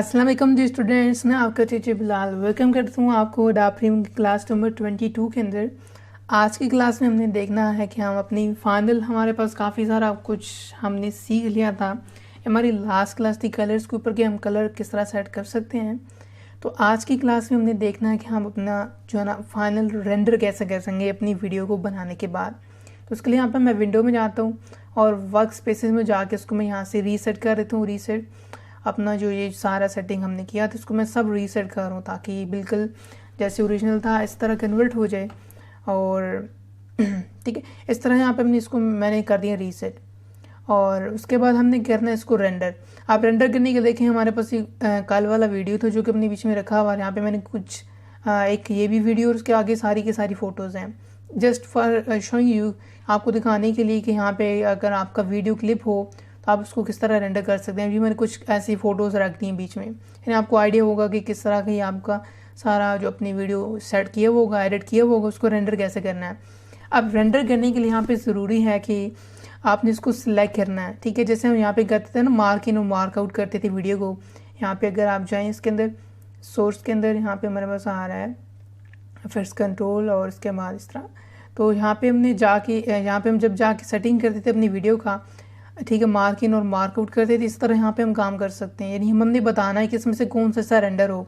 अस्सलाम वालेकुम जी स्टूडेंट्स, मैं आपका टीचर बिलाल वेलकम करता हूँ आपको डाप्रीम की क्लास नंबर 22 के अंदर। आज की क्लास में हमने देखना है कि हम अपनी फाइनल हमारे पास काफ़ी सारा कुछ हमने सीख लिया था। हमारी लास्ट क्लास थी कलर्स के ऊपर कि हम कलर किस तरह सेट कर सकते हैं। तो आज की क्लास में हमने देखना है कि हम अपना जो है ना फाइनल रेंडर कैसे कर सकेंगे अपनी वीडियो को बनाने के बाद। तो उसके लिए यहाँ पर मैं विंडो में जाता हूँ और वर्क स्पेसेस में जाके उसको मैं यहाँ से रीसेट कर देता हूँ। रीसेट अपना जो ये सारा सेटिंग हमने किया था इसको मैं सब रीसेट कर रहा हूँ ताकि बिल्कुल जैसे ओरिजिनल था इस तरह कन्वर्ट हो जाए। और ठीक है, इस तरह यहाँ पे हमने इसको मैंने कर दिया रीसेट। और उसके बाद हमने करना है इसको रेंडर। आप रेंडर करने के देखें हमारे पास ये कल वाला वीडियो था जो कि अपने बीच में रखा हुआ है। यहाँ पे मैंने कुछ एक ये भी वीडियो और उसके आगे सारी की सारी फ़ोटोज़ हैं जस्ट फॉर शोइंग यू, आपको दिखाने के लिए कि यहाँ पे अगर आपका वीडियो क्लिप हो तो आप उसको किस तरह रेंडर कर सकते हैं। अभी मैंने कुछ ऐसी फ़ोटोज़ रख दी हैं बीच में, यानी आपको आइडिया होगा कि किस तरह का आपका सारा जो अपनी वीडियो सेट किया होगा, एडिट किया होगा, उसको रेंडर कैसे करना है। अब रेंडर करने के लिए यहाँ पे ज़रूरी है कि आपने इसको सिलेक्ट करना है। ठीक है, जैसे हम यहाँ पे करते थे ना मार्क इन और मार्क आउट करते थे वीडियो को। यहाँ पे अगर आप जाएँ इसके अंदर सोर्स के अंदर, यहाँ पे हमारे पास आ रहा है फर्स्ट कंट्रोल और इसके बाद इस तरह। तो यहाँ पे हमने जाके यहाँ पे हम जब जाके सेटिंग करते थे अपनी वीडियो का, ठीक है, मार्क इन और मार्क आउट करते थे, इस तरह यहाँ पे हम काम कर सकते हैं। यानी हमने बताना है कि इसमें से कौन सा हिस्सा रेंडर हो।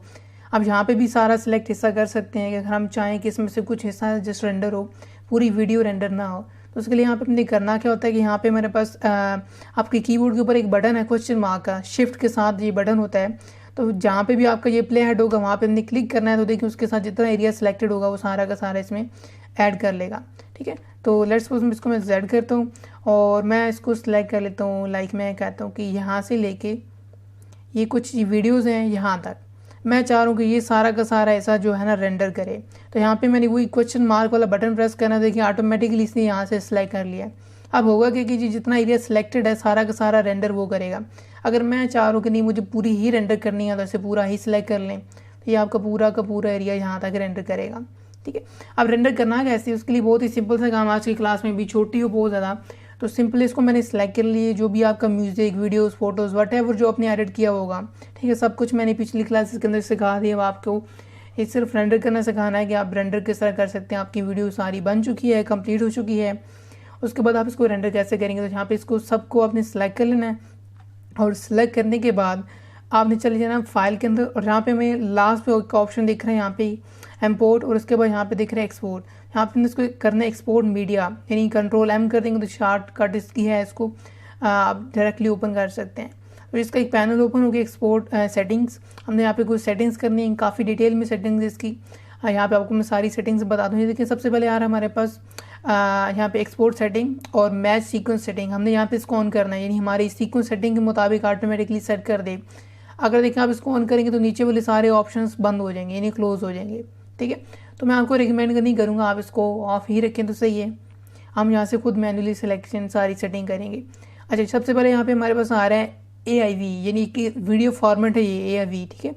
अब यहाँ पे भी सारा सिलेक्ट हिस्सा कर सकते हैं कि अगर हम चाहें कि इसमें से कुछ हिस्सा जस्ट रेंडर हो, पूरी वीडियो रेंडर ना हो। तो उसके लिए यहाँ पे हमने करना क्या होता है कि यहाँ पे मेरे पास आपके कीबोर्ड के ऊपर एक बटन है क्वेश्चन मार्क का, शिफ्ट के साथ ये बटन होता है। तो जहाँ पे भी आपका ये प्ले हेड होगा वहाँ पे हमने क्लिक करना है। तो देखिए उसके साथ जितना एरिया सिलेक्टेड होगा वो सारा का सारा इसमें ऐड कर लेगा। ठीक है, तो लेट्स सपोज इसको मैं Z करता हूँ और मैं इसको सिलेक्ट कर लेता हूँ। लाइक मैं कहता हूँ कि यहाँ से लेके ये कुछ वीडियोज़ हैं यहाँ तक मैं चाह रहा हूँ कि ये सारा का सारा ऐसा जो है ना रेंडर करे। तो यहाँ पे मैंने वही क्वेश्चन मार्क वाला बटन प्रेस करना, देखिए ऑटोमेटिकली इसने यहाँ से सिलेक्ट कर लिया। अब होगा कि जी जितना एरिया सिलेक्टेड है सारा का सारा रेंडर वो करेगा। अगर मैं चाह रहा हूँ कि नहीं मुझे पूरी ही रेंडर करनी है तो इसे पूरा ही सिलेक्ट कर लें, तो ये आपका पूरा का पूरा एरिया यहाँ तक रेंडर करेगा। ठीक है, अब रेंडर करना कैसे, उसके लिए बहुत ही सिंपल सा काम, आज की क्लास में भी छोटी हो बहुत ज़्यादा। तो सिंपली इसको मैंने सेलेक्ट कर लिए, जो भी आपका म्यूज़िक, वीडियोस, फोटोज़, व्हाटएवर जो आपने एडिट किया होगा, ठीक है, सब कुछ मैंने पिछली क्लासेस के अंदर सिखा दिया। अब आपको ये सिर्फ रेंडर करना सिखाना है कि आप रेंडर किस तरह कर सकते हैं। आपकी वीडियो सारी बन चुकी है, कंप्लीट हो चुकी है। उसके बाद आप इसको रेंडर कैसे करेंगे, तो यहाँ पर इसको सबको आपने सेलेक्ट कर लेना है और सेलेक्ट करने के बाद आपने चले जाना फाइल के अंदर। और यहाँ पे हमें लास्ट पे एक ऑप्शन दिख रहा है यहाँ पे इंपोर्ट, और उसके बाद यहाँ पे दिख रहा है एक्सपोर्ट। यहाँ पे इसको करना है एक्सपोर्ट मीडिया, यानी कंट्रोल M कर देंगे तो शॉर्टकट इसकी है, इसको आप डायरेक्टली ओपन कर सकते हैं। तो इसका एक पैनल ओपन हो गया एक्सपोर्ट सेटिंग्स। हमने यहाँ पे कुछ सेटिंग्स करनी है, काफ़ी डिटेल में सेटिंग्स इसकी। यहाँ पे आपको मैं सारी सेटिंग्स बता दूँ। देखिए सबसे पहले आ रहा है हमारे पास यहाँ पे एक्सपोर्ट सेटिंग और मैच सीक्वेंस सेटिंग। हमने यहाँ पे इसको ऑन करना है, यानी हमारी सीक्वेंस सेटिंग के मुताबिक ऑटोमेटिकली सेट कर दे। अगर देखिए आप इसको ऑन करेंगे तो नीचे वाले सारे ऑप्शंस बंद हो जाएंगे, यानी क्लोज हो जाएंगे। ठीक है, तो मैं आपको रिकमेंड नहीं करूँगा, आप इसको ऑफ ही रखें तो सही है। हम यहाँ से खुद मैन्युअली सिलेक्शन सारी सेटिंग करेंगे। अच्छा, सबसे पहले यहाँ पे हमारे पास आ रहा है AIV, यानी कि वीडियो फॉर्मेट है ये AIV। ठीक है,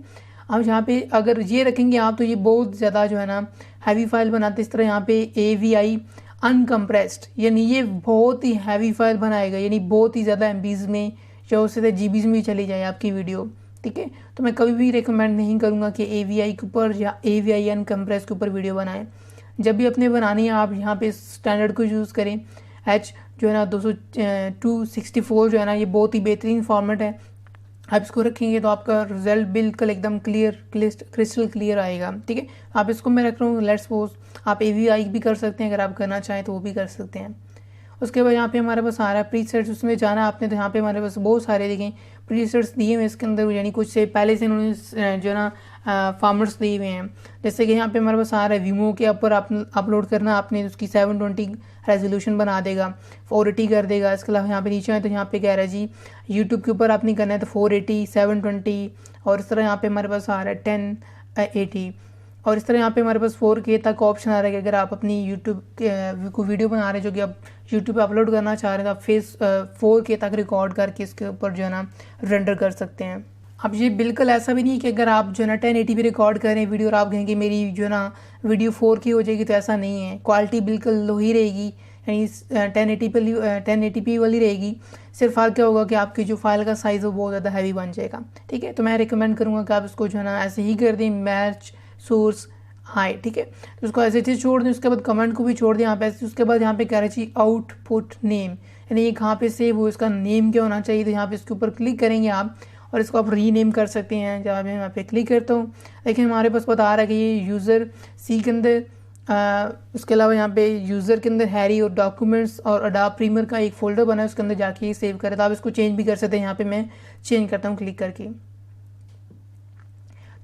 हम यहाँ पे अगर ये रखेंगे आप तो ये बहुत ज़्यादा जो है ना हैवी फाइल बनाते। इस तरह यहाँ पे AVI अनकम्प्रेस्ड, यानी ये बहुत ही हैवी फाइल बनाएगा, यानी बहुत ही ज़्यादा MBs में या उससे GBs में चली जाए आपकी वीडियो। ठीक है, तो मैं कभी भी रिकमेंड नहीं करूँगा कि AVI के ऊपर या AVI अनकम्प्रेस के ऊपर वीडियो बनाएं। जब भी अपने बनानी है आप यहाँ पे स्टैंडर्ड को यूज़ करें। H जो है ना 264 जो है ना ये बहुत ही बेहतरीन फॉर्मेट है। आप इसको रखेंगे तो आपका रिजल्ट बिल्कुल एकदम क्रिस्टल क्लियर आएगा। ठीक है, आप इसको मैं रख रहा हूँ। लेट्स सपोज आप AVI भी कर सकते हैं, अगर आप करना चाहें तो वो भी कर सकते हैं। उसके बाद यहाँ पे हमारे पास आ रहा है प्रीसेट्स, उसमें जाना आपने। तो यहाँ पे हमारे पास बहुत सारे देखें प्रीसेट्स दिए हुए इसके अंदर, यानी कुछ से पहले से उन्होंने जो है ना फॉर्मेट्स दिए हुए हैं। जैसे कि यहाँ पे हमारे पास आ रहा है वीमो के ऊपर अपलोड करना आपने, उसकी 720 रेजोल्यूशन बना देगा, 480 कर देगा। इसके अलावा यहाँ पे नीचे है तो यहाँ पे कह रहा है जी यूट्यूब के ऊपर आपने करना है तो 480, 720, और इस तरह यहाँ पे हमारे पास आ रहा है 1080। और इस तरह यहाँ पे हमारे पास 4K तक ऑप्शन आ रहा है कि अगर आप अपनी यूट्यूब को वीडियो बना रहे हैं जो कि आप यूट्यूब पे अपलोड करना चाह रहे हैं तो आप 4K तक रिकॉर्ड करके इसके ऊपर जो है ना रेंडर कर सकते हैं। अब ये बिल्कुल ऐसा भी नहीं है कि अगर आप जो है ना 1080 पे रिकॉर्ड करें वीडियो और आप कहेंगे मेरी जो है ना वीडियो 4K हो जाएगी, तो ऐसा नहीं है। क्वालिटी बिल्कुल लो ही रहेगी, यानी 1080p वाली रहेगी। सिर्फ फ़र्क क्या होगा कि आपकी जो फाइल का साइज़ वो बहुत ज़्यादा हैवी बन जाएगा। ठीक है, तो मैं रिकमेंड करूँगा कि आप इसको जो है ना ऐसे ही कर दें, मैच सोर्स हाई। ठीक है, तो उसको ऐसे चीज़ छोड़ दें। उसके बाद कमेंट को भी छोड़ दें यहाँ पे। उसके बाद यहाँ पे कह रहे चाहिए आउटपुट नेम, यानी ये कहाँ पे सेव हो, इसका नेम क्या होना चाहिए। तो यहाँ पे इसके ऊपर क्लिक करेंगे आप और इसको आप रीनेम कर सकते हैं। जब मैं यहाँ पे क्लिक करता हूँ, लेकिन हमारे पास बता रहा है कि ये यूज़र सी के अंदर, उसके अलावा यहाँ पे यूज़र के अंदर हैरी और डॉक्यूमेंट्स और अडोब प्रीमियर का एक फ़ोल्डर बना है, उसके अंदर जाके ये सेव करें। तो आप इसको चेंज भी कर सकते हैं। यहाँ पे मैं चेंज करता हूँ क्लिक करके।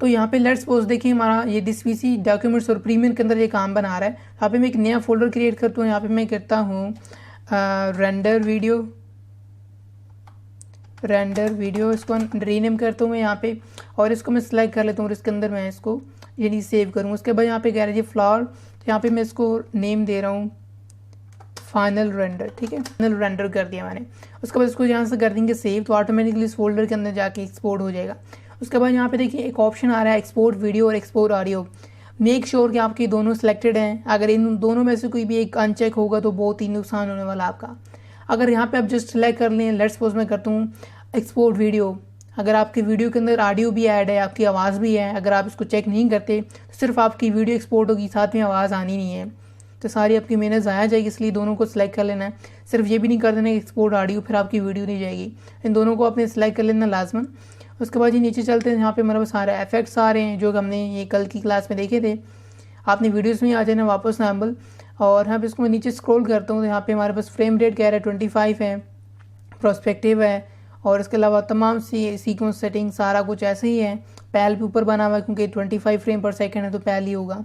तो यहाँ पे लेट्स सपोज देखिए हमारा ये दिस पीसी डॉक्यूमेंट्स और प्रीमियर के अंदर ये काम बना रहा है। यहाँ पे मैं एक नया फोल्डर क्रिएट करता हूँ। यहाँ पे मैं करता हूँ रेंडर वीडियो, इसको रीनेम करता हूँ मैं यहाँ पे, और इसको मैं सिलेक्ट कर लेता हूँ और इसके अंदर मैं इसको यानी सेव करूँ। उसके बाद यहाँ पे कह रहा है फ्लावर, तो यहाँ पे मैं इसको नेम दे रहा हूँ फाइनल रेंडर। ठीक है, फाइनल रेंडर कर दिया मैंने। उसके बाद इसको यहाँ से कर देंगे सेव, तो ऑटोमेटिकली इस फोल्डर के अंदर जाके एक्सपोर्ट हो जाएगा। उसके बाद यहाँ पे देखिए एक ऑप्शन आ रहा है एक्सपोर्ट वीडियो और एक्सपोर्ट ऑडियो। मेक श्योर कि आपके दोनों सिलेक्टेड हैं। अगर इन दोनों में से कोई भी एक अनचेक होगा तो बहुत ही नुकसान होने वाला आपका। अगर यहाँ पे आप जस्ट सेलेक्ट कर लें, लेट्स सपोज मैं करता हूँ एक्सपोर्ट वीडियो। अगर आपकी वीडियो के अंदर ऑडियो भी ऐड है, आपकी आवाज़ भी है, अगर आप इसको चेक नहीं करते तो सिर्फ आपकी वीडियो एक्सपोर्ट होगी, साथ में आवाज़ आनी नहीं है, तो सारी आपकी मेहनत ज़ाया जाएगी। इसलिए दोनों को सिलेक्ट कर लेना है। सिर्फ ये भी नहीं कर देना एक्सपोर्ट ऑडियो, फिर आपकी वीडियो नहीं जाएगी। इन दोनों को आपने सिलेक्ट कर लेना लाजमन। उसके बाद ये नीचे चलते हैं, यहाँ पे हमारे पास सारे इफेक्ट्स आ रहे हैं जो हमने ये कल की क्लास में देखे थे। आपने वीडियोस में आ जाना वापस नॉर्मल, और यहाँ पे इसको मैं नीचे स्क्रॉल करता हूँ तो यहाँ पे हमारे पास फ्रेम रेट कह रहा है 25 है, प्रोस्पेक्टिव है, और इसके अलावा तमाम सीक्वेंस सेटिंग सारा कुछ ऐसे ही है। पैल पे ऊपर बना हुआ है क्योंकि 25 फ्रेम पर सेकेंड है तो पैल ही होगा,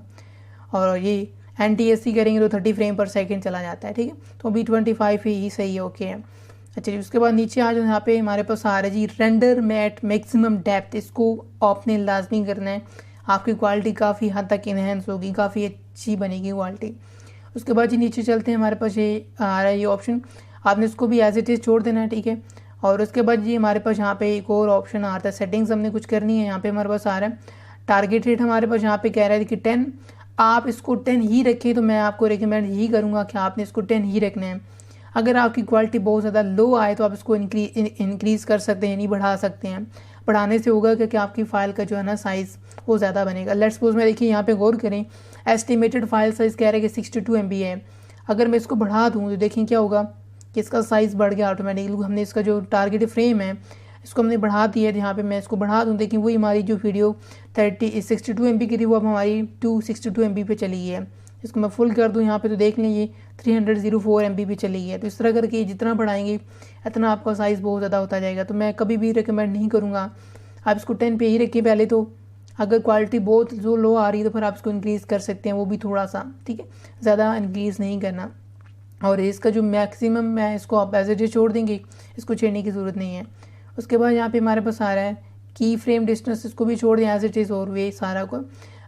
और ये NTSC करेंगे तो 30 फ्रेम पर सेकेंड चला जाता है। ठीक है, तो अभी 25 ही सही है, ओके है। अच्छा जी, उसके बाद नीचे आ जाओ, यहाँ पे हमारे पास आ रहा है जी रेंडर मैट मैक्सिमम डेप्थ। इसको आपने लाजमी करना है, आपकी क्वालिटी काफ़ी हद तक इन्हेंस होगी, काफ़ी अच्छी बनेगी क्वालिटी। उसके बाद जी नीचे चलते हैं, हमारे पास ये आ रहा है ये ऑप्शन, आपने इसको भी एज इट इज़ छोड़ देना है। ठीक है, और उसके बाद जी हमारे पास यहाँ पे एक और ऑप्शन आता है सेटिंग्स, हमने कुछ करनी है। यहाँ पे हमारे पास आ रहा है टारगेट रेट, हमारे पास यहाँ पे कह रहा है कि 10, आप इसको 10 ही रखें। तो मैं आपको रिकमेंड यही करूँगा कि आपने इसको 10 ही रखना है। अगर आपकी क्वालिटी बहुत ज़्यादा लो आए तो आप इसको इंक्रीज़ कर सकते हैं, नहीं बढ़ा सकते हैं। बढ़ाने से होगा कि आपकी फ़ाइल का जो है ना साइज़ वो ज़्यादा बनेगा। लेट्स सपोज में देखिए यहाँ पे गौर करें, एस्टिमेटेड फाइल साइज़ कह रहे हैं कि 62 MB है। अगर मैं इसको बढ़ा दूँ तो देखें क्या होगा कि इसका साइज़ बढ़ गया ऑटोमेटिकली। हमने इसका जो टारगेट फ्रेम है इसको हमने बढ़ा दिया है। यहाँ पे मैं इसको बढ़ा दूँ, देखिए वही हमारी जो वीडियो 62 MB की थी वो अब हमारी 262 MB पे चली गई है। इसको मैं फुल कर दूँ यहाँ पे तो देख लें ये 304 MB पे चली गई है। तो इस तरह करके जितना बढ़ाएंगे इतना आपका साइज़ बहुत ज़्यादा होता जाएगा। तो मैं कभी भी रिकमेंड नहीं करूँगा, आप इसको 10 पे ही रखिए पहले। तो अगर क्वालिटी बहुत जो लो आ रही है तो फिर आप इसको इंक्रीज़ कर सकते हैं, वो भी थोड़ा सा। ठीक है, ज़्यादा इंक्रीज़ नहीं करना। और इसका जो मैक्सिमम है इसको आप एज इट इज़ छोड़ देंगे, इसको छेड़ने की ज़रूरत नहीं है। उसके बाद यहाँ पे हमारे पास आ रहा है की फ्रेम डिस्टेंस, इसको भी छोड़ दें एज इट इज़, और वे सारा को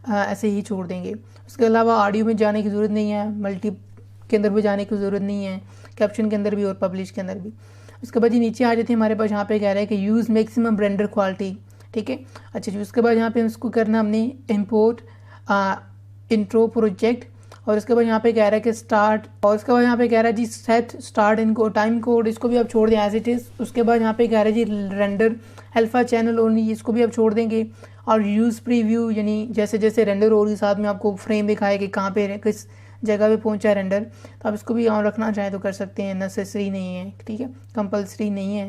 ऐसे ही छोड़ देंगे। उसके अलावा ऑडियो में जाने की ज़रूरत नहीं है, मल्टी के अंदर भी जाने की ज़रूरत नहीं है, कैप्शन के अंदर भी और पब्लिश के अंदर भी। उसके बाद ये नीचे आ जाते हैं, हमारे पास यहाँ पे कह रहा है कि यूज़ मैक्सिमम रेंडर क्वालिटी। ठीक है, अच्छा जी, उसके बाद यहाँ पे इसको करना हमने इंपोर्ट इंट्रो प्रोजेक्ट, और उसके बाद यहाँ पे कह रहा है कि स्टार्ट, और उसके बाद यहाँ पे कह रहा है जी सेट स्टार्ट इनको टाइम कोड, इसको भी आप छोड़ दें एज इट इज़। उसके बाद यहाँ पे कह रहा है जी रेंडर अल्फा चैनल ओनली, इसको भी आप छोड़ देंगे। और यूज़ प्रीव्यू, यानी जैसे जैसे रेंडर होगी साथ में आपको फ्रेम दिखाए कि कहाँ पे किस जगह पे पहुँचा है रेंडर, तो आप इसको भी ऑन रखना चाहें तो कर सकते हैं, नेसेसरी नहीं है। ठीक है, कंपल्सरी नहीं है,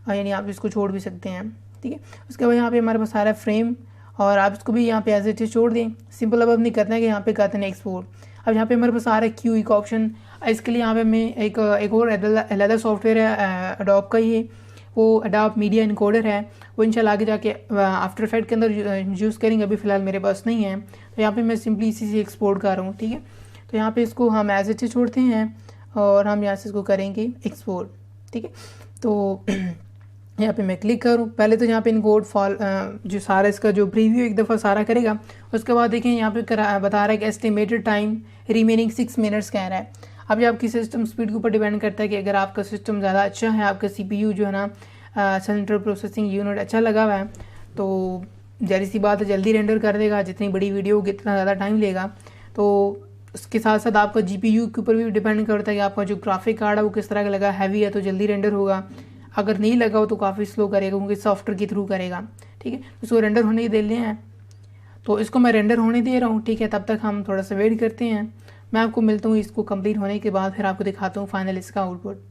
यानी आप इसको छोड़ भी सकते हैं। ठीक है, उसके बाद यहाँ पे हमारे पास सारा फ्रेम, और आप इसको भी यहाँ पे एज इट इज़ छोड़ दें। सिंपल अब नहीं करना है कि यहाँ पे कहते हैं एक्सपोर्ट। अब यहाँ पे हमारे पास आ रहा है क्यू का ऑप्शन, इसके लिए यहाँ पे मैं एक और अलग सॉफ्टवेयर है अडोब का ही है, वो अडोब मीडिया इनकोडर है, वो इंशाल्लाह आगे जाके आफ्टर इफेक्ट के अंदर यूज़ करेंगे, अभी फ़िलहाल मेरे पास नहीं है। तो यहाँ पे मैं सिंपली इसी से एक्सपोर्ट कर रहा हूँ। ठीक है, तो यहाँ पे इसको हम एज इट इज़ छोड़ते हैं और हम यहाँ से इसको करेंगे एक्सपोर्ट। ठीक है, तो यहाँ पे मैं क्लिक करूँ, पहले तो यहाँ पे इनकोड फॉल जो सारा इसका जो प्रीव्यू एक दफ़ा सारा करेगा। उसके बाद देखें यहाँ पे बता रहा है कि एस्टिमेटेड टाइम रिमेनिंग 6 मिनट्स कह रहा है। अब ये आपकी सिस्टम स्पीड के ऊपर डिपेंड करता है कि अगर आपका सिस्टम ज़्यादा अच्छा है, आपका CPU जो है ना सेंट्रल प्रोसेसिंग यूनिट अच्छा लगा हुआ है, तो जारी सी बात है जल्दी रेंडर कर देगा। जितनी बड़ी वीडियो होगी इतना ज़्यादा टाइम लेगा। तो उसके साथ साथ आपका जीपीयू के ऊपर भी डिपेंड करता है कि आपका जो ग्राफिक कार्ड है वो किस तरह का लगा। हैवी है तो जल्दी रेंडर होगा, अगर नहीं लगा हो तो काफ़ी स्लो करेगा क्योंकि सॉफ्टवेयर के थ्रू करेगा। ठीक है, इसको रेंडर होने दे लें हैं, तो इसको मैं रेंडर होने दे रहा हूँ। ठीक है, तब तक हम थोड़ा सा वेट करते हैं। मैं आपको मिलता हूँ इसको कंप्लीट होने के बाद, फिर आपको दिखाता हूँ फाइनल इसका आउटपुट।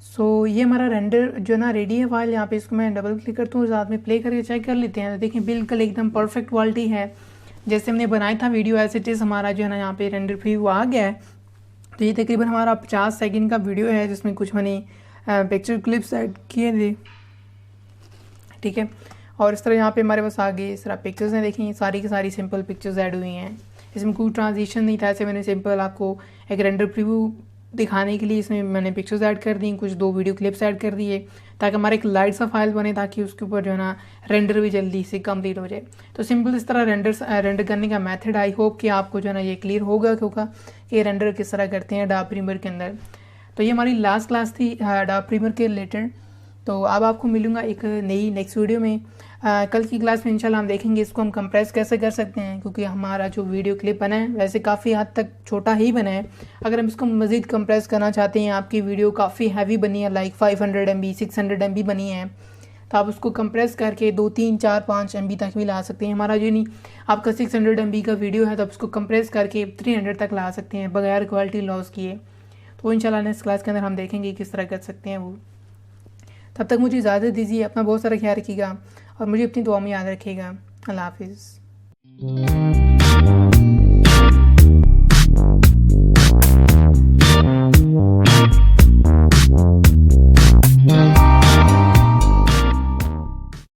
सो ये हमारा रेंडर जो ना रेडी है फाइल। यहाँ पे इसको मैं डबल क्लिक करता हूँ, साथ में प्ले करके चेक कर लेते हैं। तो देखिए बिल्कुल एकदम परफेक्ट क्वालिटी है, जैसे हमने बनाया था वीडियो एज इट इज़ हमारा जो है ना यहाँ पे रेंडर प्रीव्यू आ गया है। तो ये तकरीबन हमारा 50 सेकंड का वीडियो है जिसमें कुछ मैंने पिक्चर क्लिप्स ऐड किए थे। ठीक है, और इस तरह यहाँ पे हमारे पास आगे इस तरह पिक्चर्स हैं। देखिए सारी की सारी सिंपल पिक्चर्स ऐड हुई हैं, इसमें कोई ट्रांजिशन नहीं था। ऐसे मैंने सिंपल आपको एक रेंडर प्रीव्यू दिखाने के लिए इसमें मैंने पिक्चर्स ऐड कर दी, कुछ 2 वीडियो क्लिप्स ऐड कर दिए ताकि हमारा एक लाइट सा फाइल बने, ताकि उसके ऊपर जो है ना रेंडर भी जल्दी से कंप्लीट हो जाए। तो सिंपल इस तरह रेंडर करने का मेथड, आई होप कि आपको जो है ना ये क्लियर होगा कि रेंडर किस तरह करते हैं अडोब प्रीमियर के अंदर। तो ये हमारी लास्ट क्लास थी अडोब प्रीमियर के रिलेटेड। तो अब आपको मिलूँगा एक नई नेक्स्ट वीडियो में। कल की क्लास में इंशाल्लाह हम देखेंगे इसको हम कंप्रेस कैसे कर सकते हैं, क्योंकि हमारा जो वीडियो क्लिप बना है वैसे काफ़ी हद तक छोटा ही बना है। अगर हम इसको मज़ीद कंप्रेस करना चाहते हैं, आपकी वीडियो काफ़ी हैवी बनी है, लाइक 500 MB 600 MB बनी है, तो आप उसको कंप्रेस करके 2 3 4 5 MB तक भी ला सकते हैं। हमारा जो नहीं आपका 600 MB का वीडियो है तो आप उसको कंप्रेस करके 300 तक ला सकते हैं बगैर क्वालिटी लॉस किए। तो इंशाल्लाह नेक्स्ट क्लास के अंदर हम देखेंगे किस तरह कर सकते हैं वो। तब तक मुझे इजाज़त दीजिए, अपना बहुत सारा ख्याल रखिएगा और मुझे अपनी दुआ में याद रखिएगा। अल्लाह हाफिज़।